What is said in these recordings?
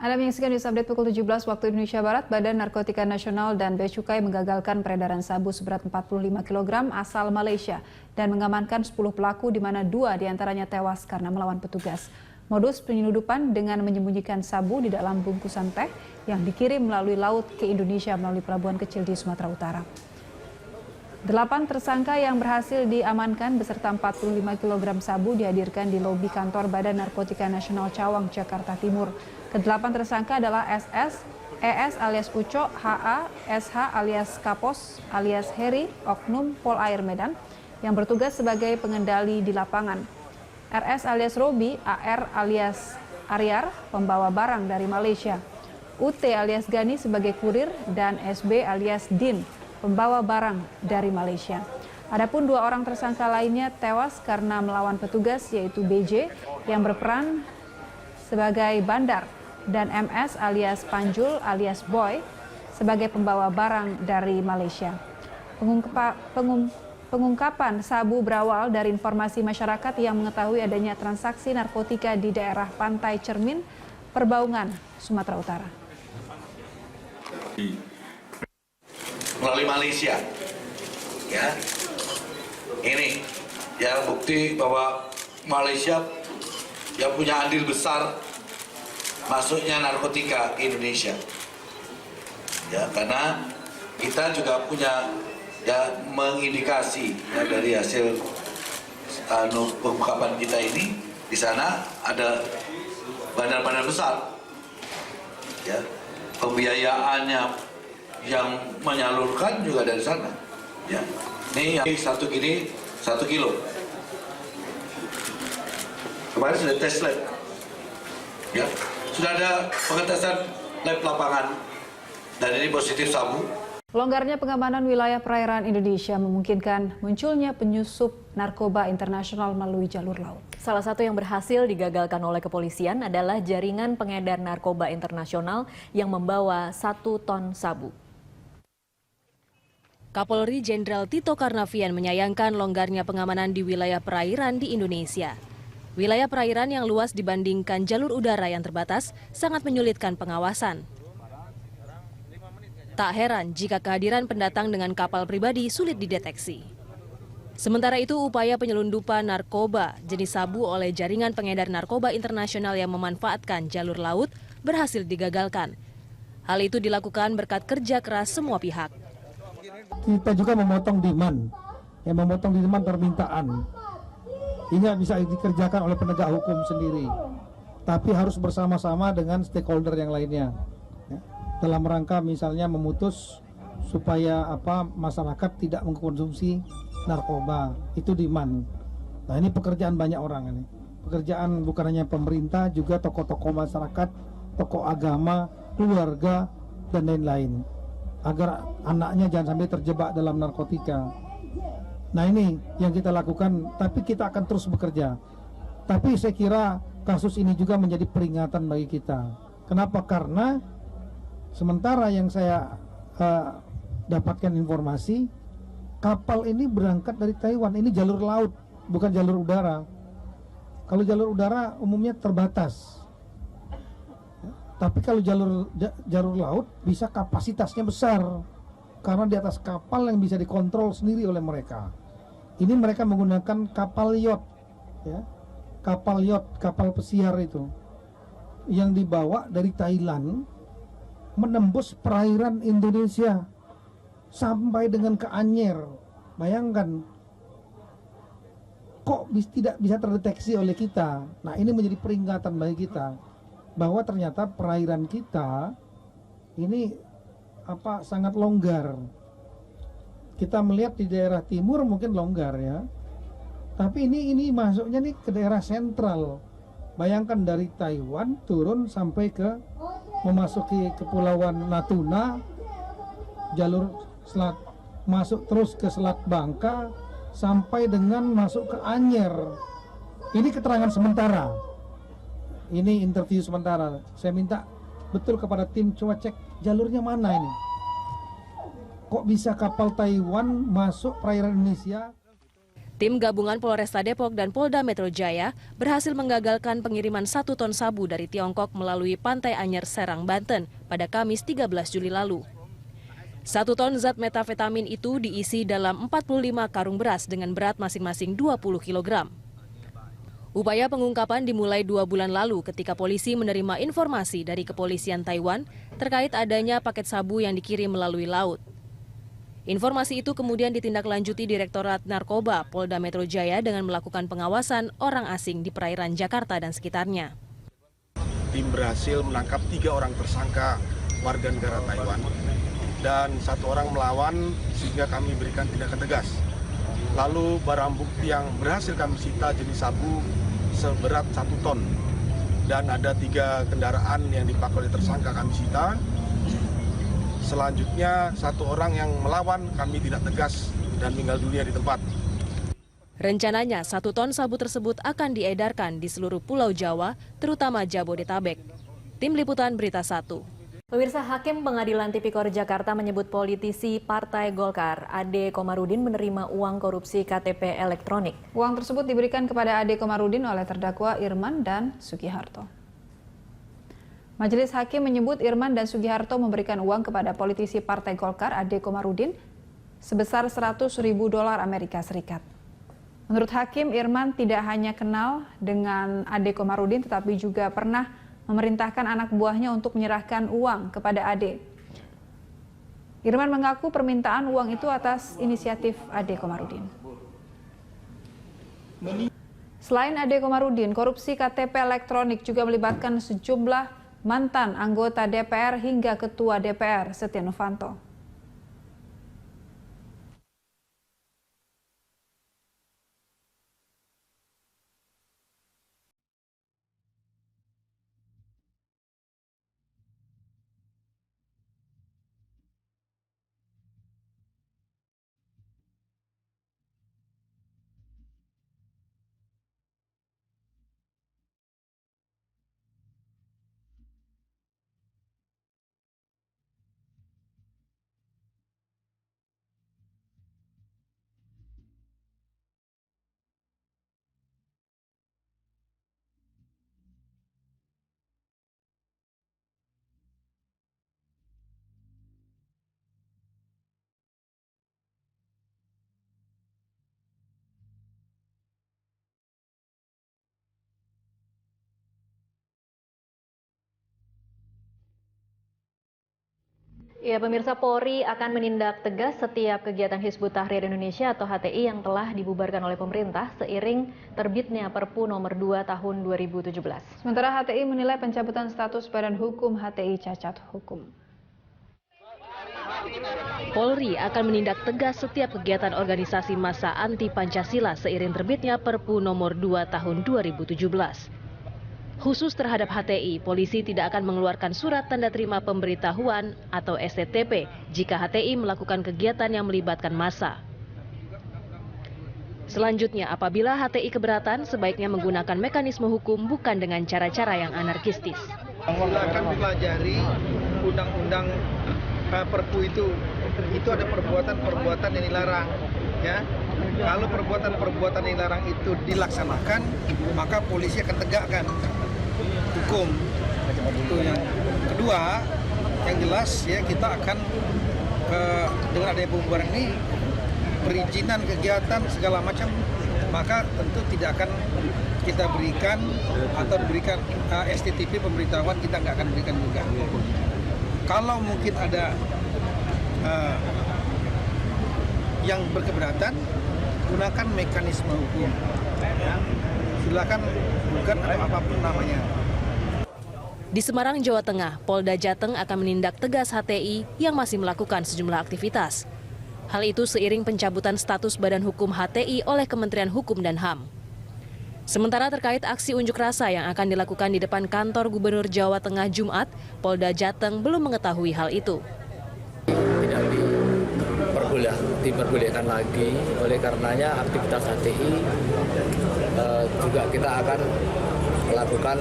Anda menyaksikan News Update pukul 17 waktu Indonesia Barat. Badan Narkotika Nasional dan Bea Cukai menggagalkan peredaran sabu seberat 45 kg asal Malaysia dan mengamankan 10 pelaku di mana 2 diantaranya tewas karena melawan petugas. Modus penyeludupan dengan menyembunyikan sabu di dalam bungkusan teh yang dikirim melalui laut ke Indonesia melalui pelabuhan kecil di Sumatera Utara. 8 tersangka yang berhasil diamankan beserta 45 kg sabu dihadirkan di lobi kantor Badan Narkotika Nasional Cawang, Jakarta Timur. Ke-8 tersangka adalah SS, ES alias Uco, HA, SH alias Kapos alias Heri, Oknum Polair Medan yang bertugas sebagai pengendali di lapangan. RS alias Robi, AR alias Aryar, pembawa barang dari Malaysia. UT alias Gani sebagai kurir dan SB alias Din, pembawa barang dari Malaysia. Adapun 2 orang tersangka lainnya tewas karena melawan petugas, yaitu BJ yang berperan sebagai bandar dan MS alias Panjul alias Boy sebagai pembawa barang dari Malaysia. Pengungkapan sabu berawal dari informasi masyarakat yang mengetahui adanya transaksi narkotika di daerah Pantai Cermin, Perbaungan, Sumatera Utara. Melalui Malaysia, ya, ini ya bukti bahwa Malaysia yang punya andil besar masuknya narkotika ke Indonesia, ya, karena kita juga punya ya mengindikasi ya, dari hasil pengungkapan kita ini di sana ada bandar-bandar besar, ya, pembiayaannya yang menyalurkan juga dari sana, ya. Ini yang 1 kilo. Kemarin sudah tes lab, ya, sudah ada pengetesan lab lapangan dan ini positif sabu. Longgarnya pengamanan wilayah perairan Indonesia memungkinkan munculnya penyusup narkoba internasional melalui jalur laut. Salah satu yang berhasil digagalkan oleh kepolisian adalah jaringan pengedar narkoba internasional yang membawa 1 ton sabu. Kapolri Jenderal Tito Karnavian menyayangkan longgarnya pengamanan di wilayah perairan di Indonesia. Wilayah perairan yang luas dibandingkan jalur udara yang terbatas sangat menyulitkan pengawasan. Tak heran jika kehadiran pendatang dengan kapal pribadi sulit dideteksi. Sementara itu, upaya penyelundupan narkoba jenis sabu oleh jaringan pengedar narkoba internasional yang memanfaatkan jalur laut berhasil digagalkan. Hal itu dilakukan berkat kerja keras semua pihak. Kita juga memotong demand permintaan. Ini bisa dikerjakan oleh penegak hukum sendiri, tapi harus bersama-sama dengan stakeholder yang lainnya, ya, dalam rangka misalnya memutus supaya masyarakat tidak mengkonsumsi narkoba. Itu demand. Nah, ini pekerjaan banyak orang ini. Pekerjaan bukan hanya pemerintah, juga tokoh-tokoh masyarakat, tokoh agama, keluarga dan lain-lain, agar anaknya jangan sampai terjebak dalam narkotika. Nah, ini yang kita lakukan, tapi kita akan terus bekerja. Tapi saya kira kasus ini juga menjadi peringatan bagi kita. Kenapa? Karena sementara yang saya dapatkan informasi, kapal ini berangkat dari Taiwan. Ini jalur laut, bukan jalur udara. Kalau jalur udara umumnya terbatas. Tapi kalau jalur laut bisa kapasitasnya besar. Karena di atas kapal yang bisa dikontrol sendiri oleh mereka. Ini mereka menggunakan kapal yacht, ya, kapal pesiar itu, yang dibawa dari Thailand, menembus perairan Indonesia sampai dengan ke Anyer. Bayangkan, kok tidak bisa terdeteksi oleh kita. Nah, ini menjadi peringatan bagi kita bahwa ternyata perairan kita ini sangat longgar. Kita melihat di daerah timur mungkin longgar, ya, tapi ini masuknya nih ke daerah sentral. Bayangkan dari Taiwan turun sampai ke memasuki kepulauan Natuna, jalur selat, masuk terus ke Selat Bangka sampai dengan masuk ke Anyer. Ini keterangan sementara, ini interview sementara. Saya minta betul kepada tim, coba cek jalurnya mana ini. Kok bisa kapal Taiwan masuk perairan Indonesia? Tim gabungan Polresta Depok dan Polda Metro Jaya berhasil menggagalkan pengiriman 1 ton sabu dari Tiongkok melalui Pantai Anyer, Serang, Banten pada Kamis 13 Juli lalu. 1 ton zat metafetamin itu diisi dalam 45 karung beras dengan berat masing-masing 20 kg. Upaya pengungkapan dimulai 2 bulan lalu ketika polisi menerima informasi dari kepolisian Taiwan terkait adanya paket sabu yang dikirim melalui laut. Informasi itu kemudian ditindaklanjuti Direktorat Narkoba Polda Metro Jaya dengan melakukan pengawasan orang asing di perairan Jakarta dan sekitarnya. Tim berhasil menangkap 3 orang tersangka warga negara Taiwan dan 1 orang melawan sehingga kami berikan tindakan tegas. Lalu barang bukti yang berhasil kami sita jenis sabu seberat 1 ton dan ada 3 kendaraan yang dipakai oleh tersangka kami sita. Selanjutnya 1 orang yang melawan kami tidak tegas dan meninggal dunia di tempat. Rencananya 1 ton sabu tersebut akan diedarkan di seluruh Pulau Jawa, terutama Jabodetabek. Tim Liputan Berita 1. Pemirsa, Hakim Pengadilan Tipikor Jakarta menyebut politisi Partai Golkar Ade Komarudin menerima uang korupsi KTP elektronik. Uang tersebut diberikan kepada Ade Komarudin oleh terdakwa Irman dan Sugiharto. Majelis Hakim menyebut Irman dan Sugiharto memberikan uang kepada politisi Partai Golkar Ade Komarudin sebesar $100.000 Amerika Serikat. Menurut Hakim, Irman tidak hanya kenal dengan Ade Komarudin tetapi juga pernah memerintahkan anak buahnya untuk menyerahkan uang kepada Ade. Irman mengaku permintaan uang itu atas inisiatif Ade Komarudin. Selain Ade Komarudin, korupsi KTP elektronik juga melibatkan sejumlah mantan anggota DPR hingga Ketua DPR Setia Novanto. Ya, pemirsa, Polri akan menindak tegas setiap kegiatan Hizbut Tahrir Indonesia atau HTI yang telah dibubarkan oleh pemerintah seiring terbitnya Perpu nomor 2 tahun 2017. Sementara HTI menilai pencabutan status Badan Hukum HTI cacat hukum. Polri akan menindak tegas setiap kegiatan organisasi massa anti Pancasila seiring terbitnya Perpu nomor 2 tahun 2017. Khusus terhadap HTI, polisi tidak akan mengeluarkan surat tanda terima pemberitahuan atau STTP jika HTI melakukan kegiatan yang melibatkan massa. Selanjutnya, apabila HTI keberatan, sebaiknya menggunakan mekanisme hukum bukan dengan cara-cara yang anarkistis. Silakan pelajari undang-undang Perpu itu ada perbuatan-perbuatan yang dilarang, ya. Kalau perbuatan-perbuatan yang dilarang itu dilaksanakan, maka polisi akan tegakkan hukum. Itu yang kedua, yang jelas ya kita akan dengan adanya pembubaran ini perizinan kegiatan segala macam, maka tentu tidak akan kita berikan atau diberikan STTP pemberitahuan, kita nggak akan berikan juga. Kalau mungkin ada yang berkeberatan, gunakan mekanisme hukum. Ya. Silakan bukan apapun namanya. Di Semarang, Jawa Tengah, Polda Jateng akan menindak tegas HTI yang masih melakukan sejumlah aktivitas. Hal itu seiring pencabutan status Badan Hukum HTI oleh Kementerian Hukum dan HAM. Sementara terkait aksi unjuk rasa yang akan dilakukan di depan kantor Gubernur Jawa Tengah Jumat, Polda Jateng belum mengetahui hal itu. Tidak diperbolehkan lagi, oleh karenanya aktivitas HTI juga kita akan melakukan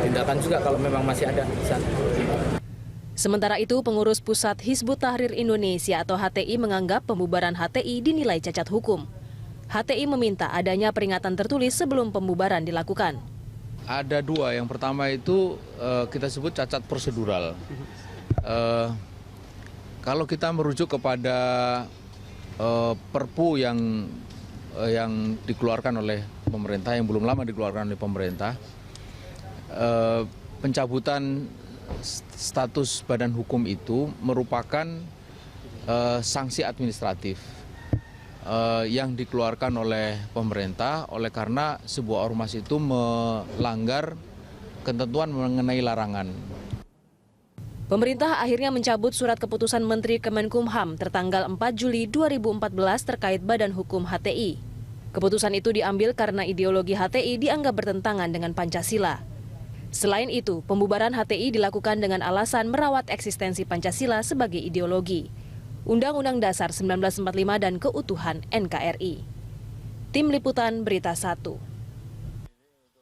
tindakan juga kalau memang masih ada di sana. Sementara itu, pengurus Pusat Hizbut Tahrir Indonesia atau HTI menganggap pembubaran HTI dinilai cacat hukum. HTI meminta adanya peringatan tertulis sebelum pembubaran dilakukan. Ada dua, yang pertama itu kita sebut cacat prosedural. Kalau kita merujuk kepada Perpu yang dikeluarkan oleh pemerintah, yang belum lama dikeluarkan oleh pemerintah, pencabutan status badan hukum itu merupakan sanksi administratif yang dikeluarkan oleh pemerintah oleh karena sebuah ormas itu melanggar ketentuan mengenai larangan. Pemerintah akhirnya mencabut surat keputusan Menteri Kemenkumham tertanggal 4 Juli 2014 terkait Badan Hukum HTI. Keputusan itu diambil karena ideologi HTI dianggap bertentangan dengan Pancasila. Selain itu, pembubaran HTI dilakukan dengan alasan merawat eksistensi Pancasila sebagai ideologi, Undang-Undang Dasar 1945 dan keutuhan NKRI. Tim Liputan Berita 1.